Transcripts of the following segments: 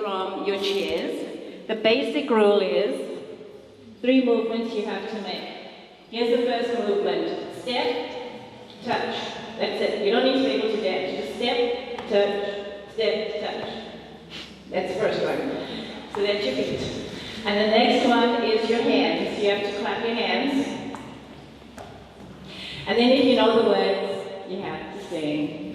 from your chairs. The basic rule is 3 movements you have to make. Here's the first movement. Step, touch. That's it. You don't need to be able to dance. Just step, touch, step, touch. That's the first one. So that's your feet. And the next one is your hands. You have to clap your hands. And then if you know the words, you have to sing.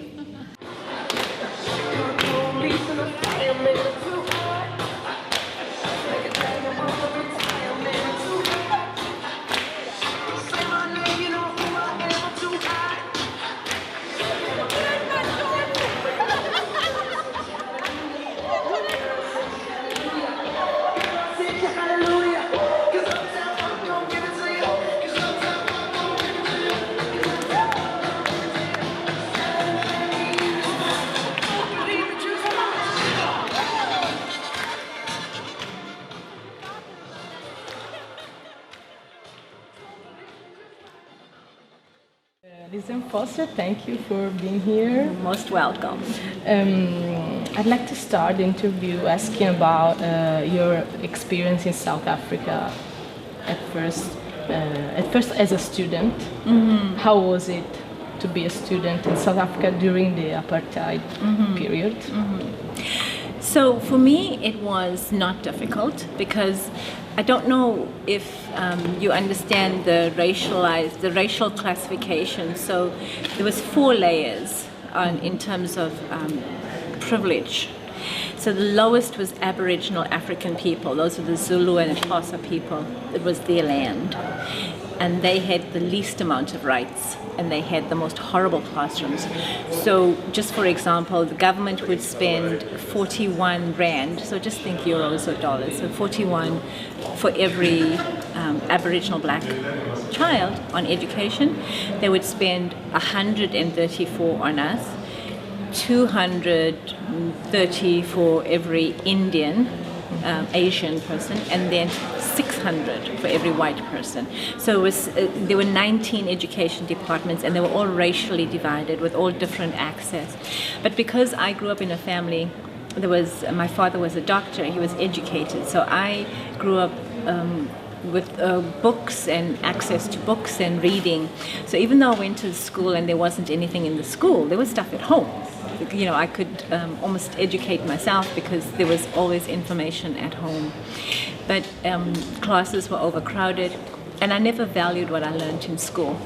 Lizanne Foster, thank you for being here. You're most welcome. I'd like to start the interview asking about your experience in South Africa at first as a student. Mm-hmm. How was it to be a student in South Africa during the apartheid period? Mm-hmm. So for me, it was not difficult because I don't know if you understand the racial classification. So there was 4 layers in terms of privilege. So the lowest was Aboriginal African people. Those were the Zulu and Xhosa people. It was their land. And they had the least amount of rights, and they had the most horrible classrooms. So just for example, the government would spend 41 rand, so just think euros or dollars, so 41 for every Aboriginal black child on education. They would spend 134 on us, 230 for every Indian, Asian person, and then 600 for every white person. So it was, there were 19 education departments, and they were all racially divided with all different access. But because I grew up in a family, my father was a doctor, he was educated, so I grew up with books and access to books and reading. So even though I went to school and there wasn't anything in the school, there was stuff at home. You know, I could almost educate myself because there was always information at home. But classes were overcrowded, and I never valued what I learned in school.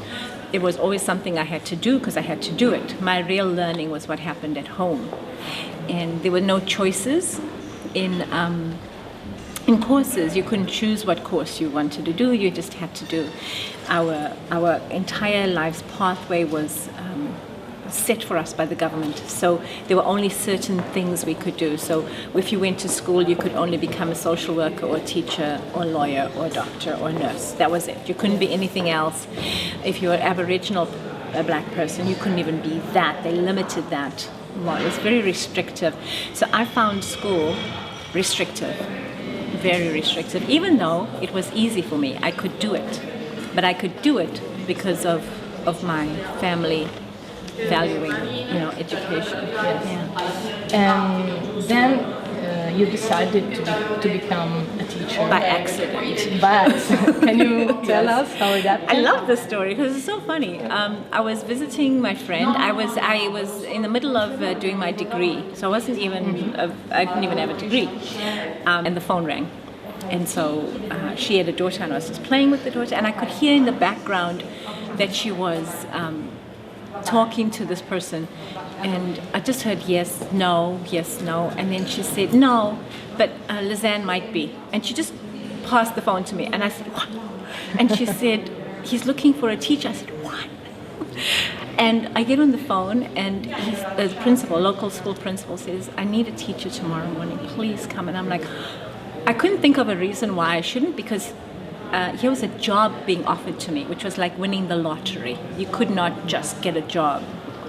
It was always something I had to do because I had to do it. My real learning was what happened at home. And there were no choices in courses. You couldn't choose what course you wanted to do, you just had to do. Our entire life's pathway was set for us by the government. So there were only certain things we could do. So if you went to school, you could only become a social worker or a teacher or a lawyer or a doctor or a nurse. That was it. You couldn't be anything else. If you were Aboriginal, a black person, you couldn't even be that. They limited that. Well, it was very restrictive. So I found school restrictive, very restrictive, even though it was easy for me. I could do it. But I could do it because of my family valuing, education. Yes. Yeah. And then you decided to become a teacher. By accident. By accident. Can you tell us how it happened? I love this story because it's so funny. I was visiting my friend. I was in the middle of doing my degree, so I wasn't even. I didn't even have a degree. And the phone rang, and so she had a daughter, and I was just playing with the daughter, and I could hear in the background that she was talking to this person, and I just heard yes, no, and then she said no, but Lizanne might be, and she just passed the phone to me, and I said what? And she said he's looking for a teacher. I said what? And I get on the phone, and the principal, local school principal, says I need a teacher tomorrow morning, please come. And I'm like, I couldn't think of a reason why I shouldn't, because here was a job being offered to me, which was like winning the lottery. You could not just get a job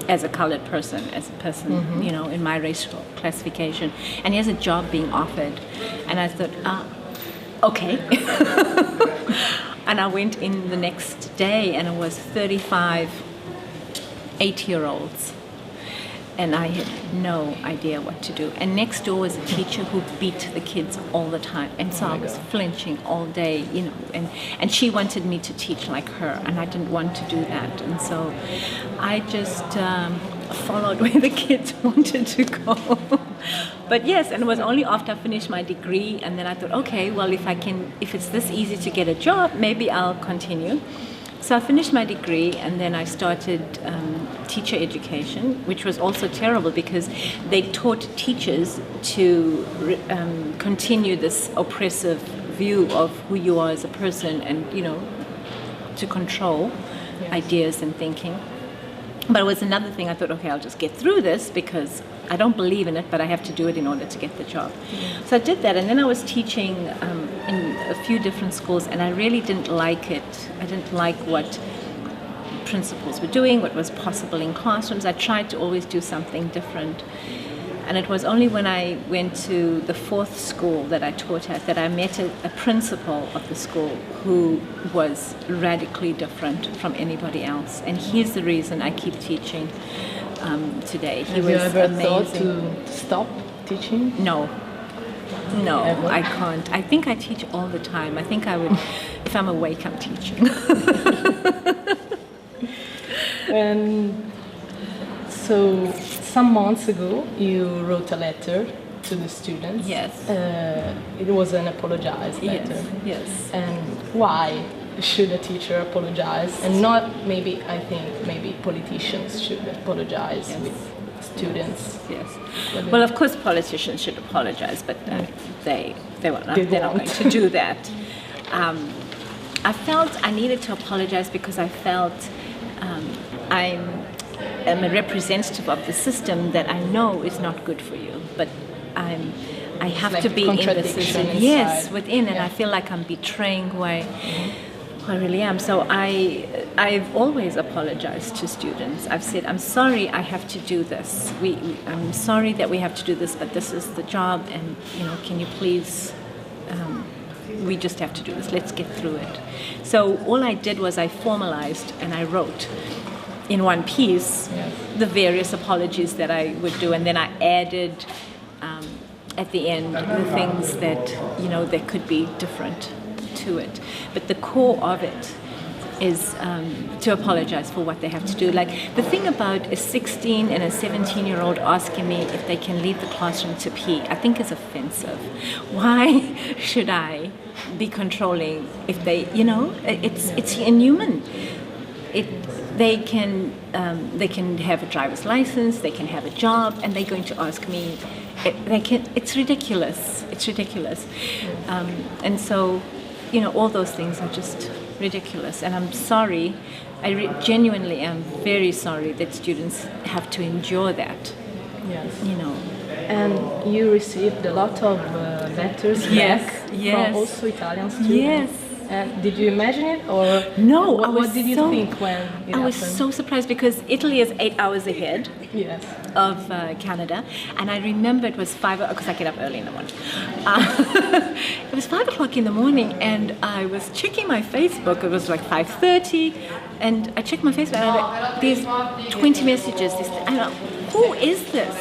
as a colored person, in my racial classification. And here's a job being offered. And I thought, okay. And I went in the next day, and it was 35 8-year-olds. and I had no idea what to do. And next door was a teacher who beat the kids all the time, and so I was flinching all day, you know. And she wanted me to teach like her, and I didn't want to do that. And so I just followed where the kids wanted to go. But yes, and it was only after I finished my degree, and then I thought, okay, well, if it's this easy to get a job, maybe I'll continue. So I finished my degree, and then I started teacher education, which was also terrible because they taught teachers to continue this oppressive view of who you are as a person, and, you know, to control ideas and thinking. But it was another thing. I thought, okay, I'll just get through this because I don't believe in it, but I have to do it in order to get the job. So I did that, and then I was teaching in a few different schools, and I really didn't like it. I didn't like what principals were doing, what was possible in classrooms. I tried to always do something different. And it was only when I went to the 4th school that I taught at that I met a principal of the school who was radically different from anybody else. And he's the reason I keep teaching today. He Have was you ever amazing. thought to stop teaching? No, I can't. I think I teach all the time. I think I would, if I'm awake, I'm teaching. And so some months ago, you wrote a letter to the students. Yes. It was an apologize letter. Yes. And why should a teacher apologize? And not maybe, I think, maybe politicians should apologize with students. Yes. Well, of course, politicians should apologize, but they're not going to do that. I felt I needed to apologize because I felt I'm a representative of the system that I know is not good for you, but I have like to be in the system. inside. Yes, within, and I feel like I'm betraying who I really am. So I've always apologized to students. I've said, I'm sorry I have to do this. I'm sorry that we have to do this, but this is the job, and, you know, can you please, we just have to do this. Let's get through it. So all I did was I formalized and I wrote in one piece the various apologies that I would do, and then I added at the end the things that, you know, that could be different to it. But the core of it is to apologize for what they have to do. Like, the thing about a 16 and a 17-year-old asking me if they can leave the classroom to pee, I think is offensive. Why should I be controlling if they, you know, it's inhuman. They can have a driver's license, they can have a job, and they're going to ask me. It's ridiculous. It's ridiculous, and so, you know, all those things are just ridiculous. And I'm sorry. I genuinely am very sorry that students have to endure that. Yes. You know. And you received a lot of letters back from also Italian students. Yes. And did you imagine it, or no? What did you think when it happened? I was so surprised because Italy is 8 hours ahead of Canada, and I remember it was 5 because I get up early in the morning. It was 5 o'clock in the morning, and I was checking my Facebook. It was like 5:30, and I checked my Facebook, and I like, there's 20 messages. I know, who is this?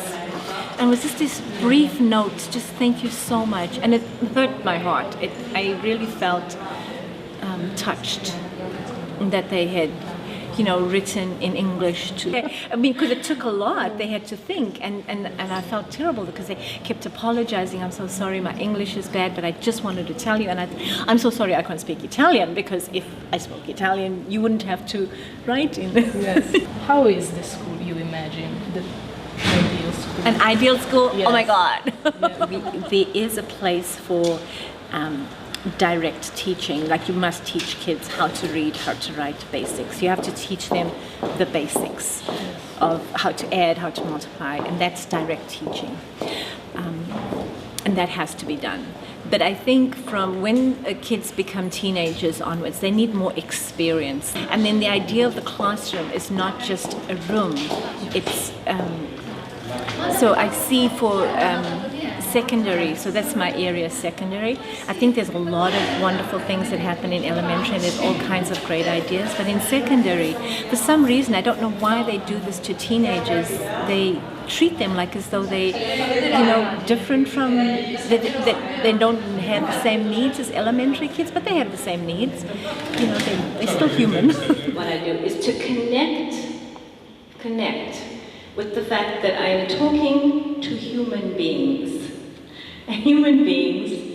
And it was just this brief note, just thank you so much, and it hurt my heart. I really felt touched that they had, you know, written in English to. I mean, because it took a lot. They had to think, and I felt terrible because they kept apologizing. I'm so sorry, my English is bad, but I just wanted to tell you. And I'm so sorry I can't speak Italian, because if I spoke Italian, you wouldn't have to write in. Yes. How is the school you imagine? The ideal school. An ideal school? Yes. Oh my God! There is a place for direct teaching. Like, you must teach kids how to read, how to write, basics. You have to teach them the basics of how to add, how to multiply, and that's direct teaching. And that has to be done. But I think from when kids become teenagers onwards, they need more experience. And then the idea of the classroom is not just a room. It's so I see for secondary, so that's my area, secondary. I think there's a lot of wonderful things that happen in elementary, and there's all kinds of great ideas. But in secondary, for some reason, I don't know why they do this to teenagers, they treat them like as though they, different from, that they don't have the same needs as elementary kids, but they have the same needs. They're still human. What I do is to connect with the fact that I am talking to human beings. And human beings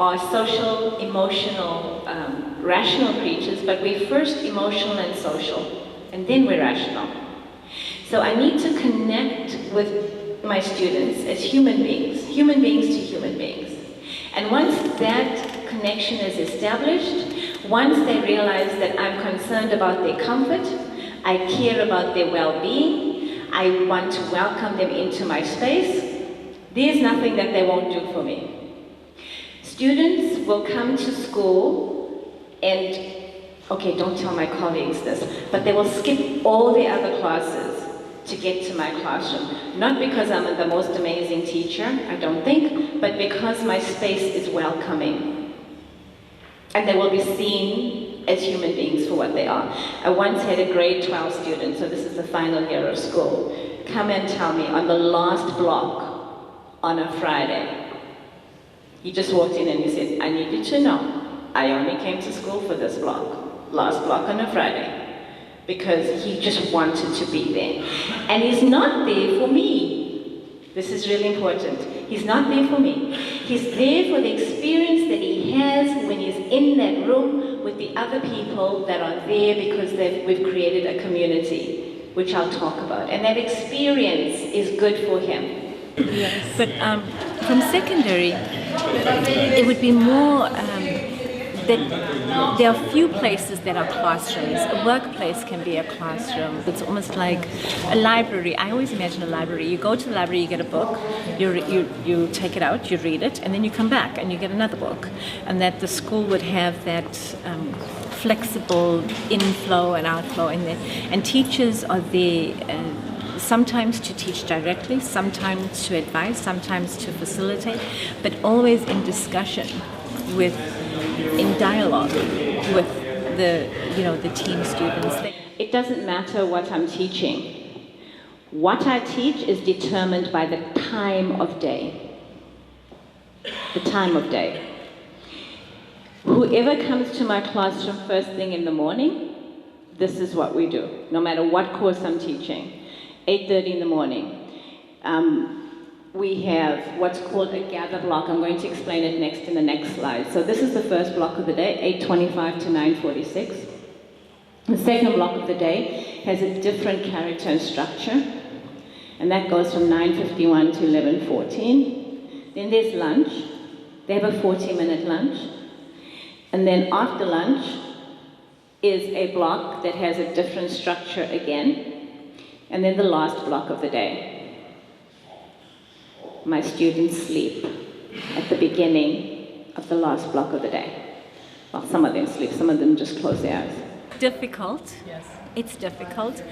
are social, emotional, rational creatures, but we're first emotional and social, and then we're rational. So I need to connect with my students as human beings to human beings. And once that connection is established, once they realize that I'm concerned about their comfort, I care about their well-being, I want to welcome them into my space, there's nothing that they won't do for me. Students will come to school and, okay, don't tell my colleagues this, but they will skip all the other classes to get to my classroom. Not because I'm the most amazing teacher, I don't think, but because my space is welcoming. And they will be seen as human beings for what they are. I once had a grade 12 student, so this is the final year of school, come and tell me on the last block on a Friday. He just walked in and he said, I need you to know, I only came to school for this block, last block on a Friday, because he just wanted to be there. And he's not there for me. This is really important. He's not there for me. He's there for the experience that he has when he's in that room with the other people that are there because we've created a community, which I'll talk about. And that experience is good for him. Yes. But from secondary, it would be more that there are few places that are classrooms. A workplace can be a classroom. It's almost like a library. I always imagine a library. You go to the library, you get a book, you take it out, you read it, and then you come back and you get another book. And that the school would have that flexible inflow and outflow, and teachers are there sometimes to teach directly, sometimes to advise, sometimes to facilitate, but always in discussion in dialogue with the team students. It doesn't matter what I'm teaching. What I teach is determined by the time of day. The time of day. Whoever comes to my classroom first thing in the morning, this is what we do, no matter what course I'm teaching. 8:30 in the morning. We have what's called a gather block. I'm going to explain it next in the next slide. So this is the first block of the day, 8:25 to 9:46. The second block of the day has a different character and structure, and that goes from 9:51 to 11:14. Then there's lunch. They have a 40-minute lunch. And then after lunch is a block that has a different structure again. And then the last block of the day. My students sleep at the beginning of the last block of the day. Well, some of them sleep, some of them just close their eyes. Difficult. Yes. It's difficult.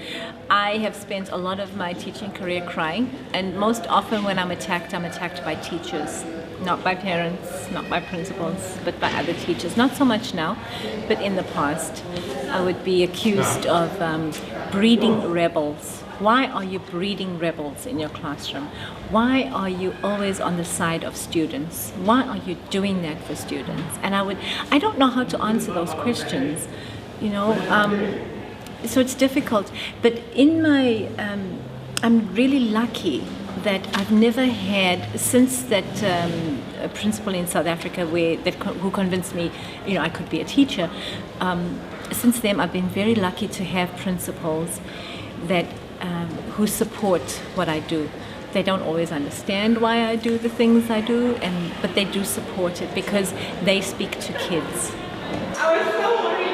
I have spent a lot of my teaching career crying, and most often when I'm attacked by teachers. Not by parents, not by principals, but by other teachers. Not so much now, but in the past. I would be accused of breeding rebels. Why are you breeding rebels in your classroom? Why are you always on the side of students? Why are you doing that for students? And I don't know how to answer those questions, so it's difficult. But in my, I'm really lucky that I've never had, since that principal in South Africa who convinced me, I could be a teacher, since then I've been very lucky to have principals that who support what I do. They don't always understand why I do the things I do, but they do support it because they speak to kids. I was so worried